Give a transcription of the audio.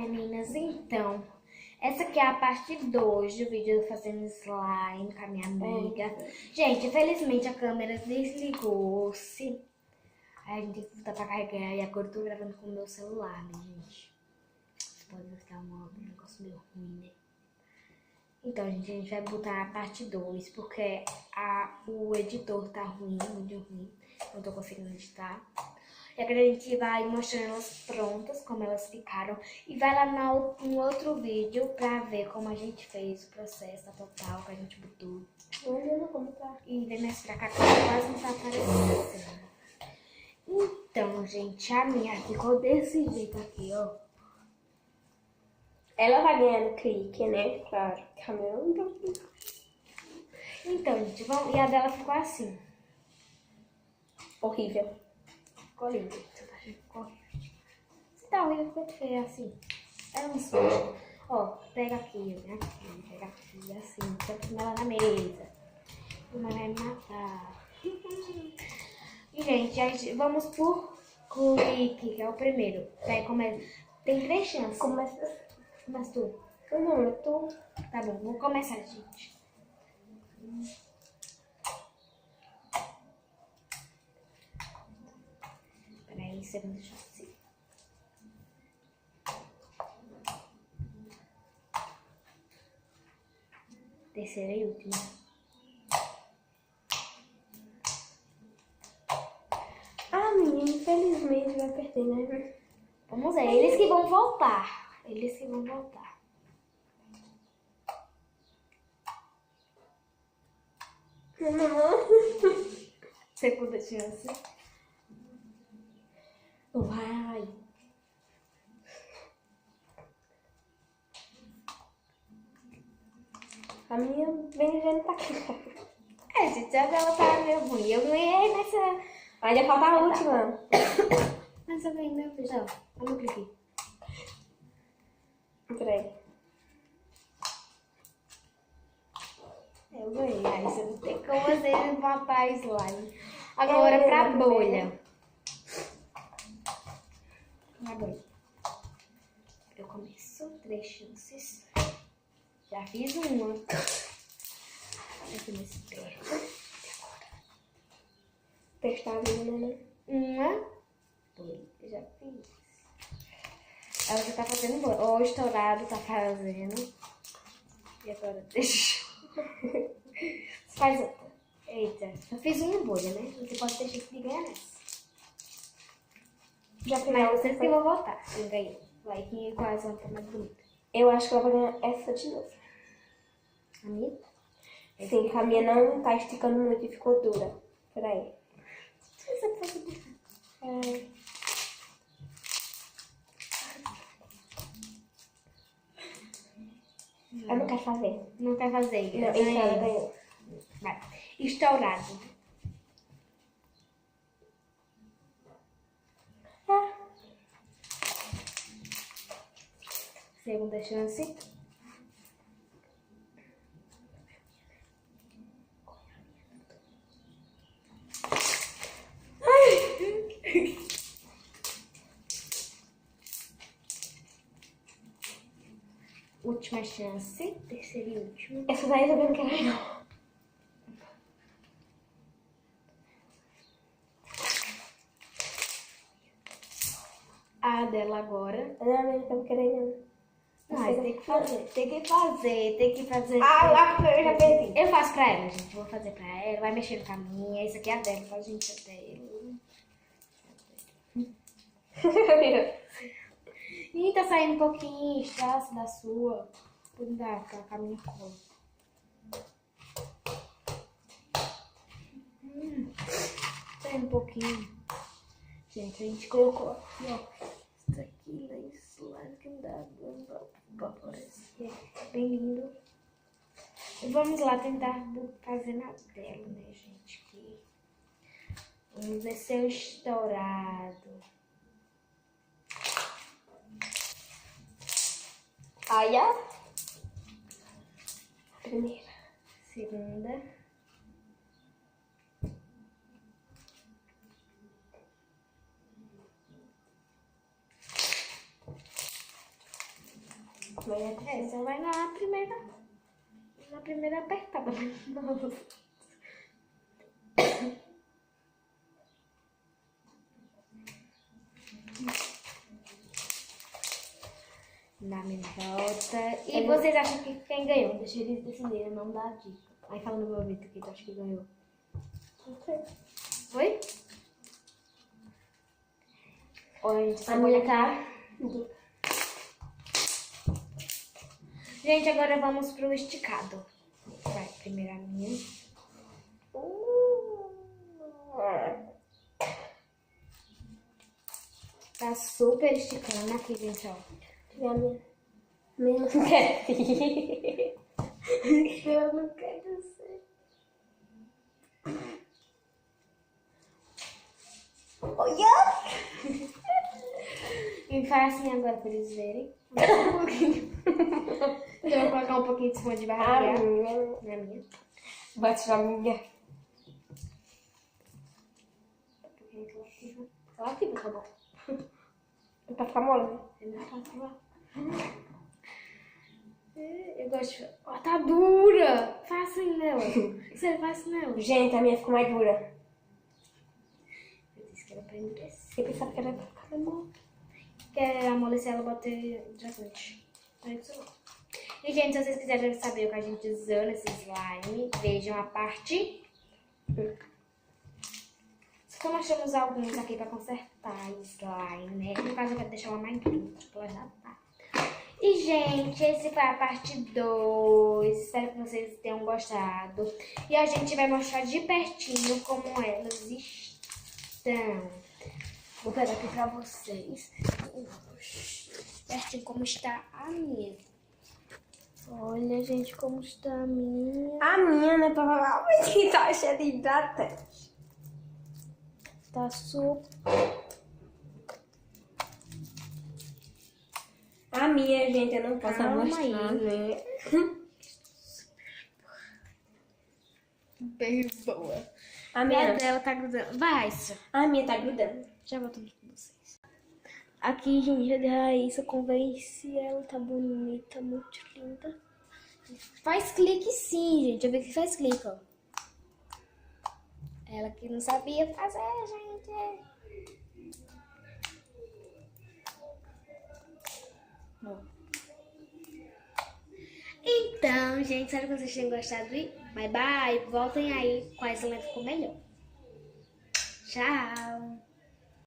meninas, então, essa aqui é a parte 2 do vídeo fazendo slime com a minha amiga. Gente, infelizmente a câmera desligou-se. Aí a gente tem que voltar pra carregar e agora eu tô gravando com o meu celular, né, gente? Vocês podem ficar um negócio meio ruim, né? Então, gente, a gente vai botar a parte 2, porque o editor tá ruim, muito ruim. Não tô conseguindo editar. E agora a gente vai mostrando elas prontas, como elas ficaram. E vai lá no outro vídeo pra ver como a gente fez o processo total que a gente botou. Como tá? E vem mais pra cá que quase não tá aparecendo. Então, gente, a minha ficou desse jeito aqui, ó. Ela vai ganhar no clique, né? Claro. Caminhão. Então, gente, vamos... E a dela ficou assim. Horrível. Ficou lindo. Ficou horrível. Se tá horrível, ficou feio assim. É um sonho. Ó, pega aqui, pega aqui, assim. Tá com ela na mesa. Uma vai me matar. E, gente, vamos por clique, que é o primeiro. Daí tem 3 chances. Começa tu. Não, eu tô... Tá bom, vou começar, gente. Peraí, segunda chance. Terceira e última. Menina, infelizmente vai perder, né? Vamos ver, eles que vão voltar. Eles que vão voltar. Segunda chance. Vai. A minha bem tá aqui. Gente, a dela tá meio ruim. Eu ganhei nessa... Ainda falta a última. Mas eu ganhei, meu Deus. Vamos clicar. Peraí. Eu ganhei. Aí você não tem como você matar slime. Agora pra bolha. Na bolha. Eu começo. 3 chances. Já fiz uma. Eu fui nesse perto. Testar a vida, né? Uma. 2. Eu já fiz. Ela já tá fazendo bolha. Ó, o estourado tá fazendo. E agora deixa. Faz outra. Eita. Eu fiz uma bolha, né? Você pode ter chance de ganhar nessa. Já fiz. Mas vocês que vão votar. Eu ganhei. Vai que quase uma mais bonita. Eu acho que ela vai ganhar essa de novo. A minha? Sim, que a minha não tá esticando muito e ficou dura. Peraí. Eu não quero fazer. Não quer fazer. Não, então ela ganhou. Vai. Estourado. Segunda chance. Última chance. Terceira e última. Essa daí eu não quero não. A dela agora. Não, eu não quero não. Mas tem que fazer. Tem que fazer. Lá eu já perdi. Eu faço pra ela, gente. Vou fazer pra ela. Vai mexendo com a minha. Isso aqui é a dela, tá, gente? A dela. Ih, tá saindo um pouquinho espaço da sua. Vou dar com a minha cola. Saindo um pouquinho. Gente, a gente colocou aqui, ó. Isso aqui na slime que dá pra aparecer. Bem lindo. E vamos lá tentar fazer na dela, né, gente? Aqui. Vamos ver se é estourado. Aí, ó. Primeira. Segunda. Como é que é? Você vai na primeira apertada. Nossa. Dá-me volta. E vocês acham que quem ganhou? Deixa eles decidirem, não dá dica. Aí fala no meu ouvido que tu acha que ganhou. Não sei. Foi? Olha, A minha tá... Gente, agora vamos pro esticado. Vai, primeiro a minha. Tá super esticando aqui, gente, ó. Deixa eu ver a minha. Minha não quer ir. Eu não quero ser. Olha! E faz assim agora pra eles verem. Um pouquinho. Eu vou colocar um pouquinho de cima de A barriga. minha. Na minha. Bate na minha. Coloca aqui, por favor. Pra ficar mole. Eu gosto de... Ó, tá dura! Faz assim nela. Sério, faz assim nela. Gente, a minha ficou mais dura. Eu disse que era pra endurecer. Eu pensava que era pra ficar mole. Quer amolecer ela, bota hidratante. Não é isso não. E, gente, se vocês quiserem saber o que a gente usou nesse slime, vejam a parte... Só nós temos alguns aqui pra consertar slime, né? No caso, eu quero deixar ela mais dura, tipo, ela já tá. E, gente, esse foi a parte 2. Espero que vocês tenham gostado. E a gente vai mostrar de pertinho como elas estão. Vou pegar aqui pra vocês. Pertinho como está a minha. Olha, gente, como está a minha. A minha, né? Provavelmente tá cheia de hidratante. Tá super. A minha, gente, eu não posso Calma mostrar, aí. né? Bem boa. A E a minha, dela tá grudando. Vai, Raíssa. a minha tá grudando. Já voltamos com vocês. Aqui, gente, a de Raíssa, convence ela, tá bonita, muito linda. Faz clique sim, gente. Eu vi que faz clique, ó. Ela que não sabia fazer, gente. Ó. Então, gente, espero que vocês tenham gostado. E bye, bye. Voltem aí quais ela ficou melhor. Tchau.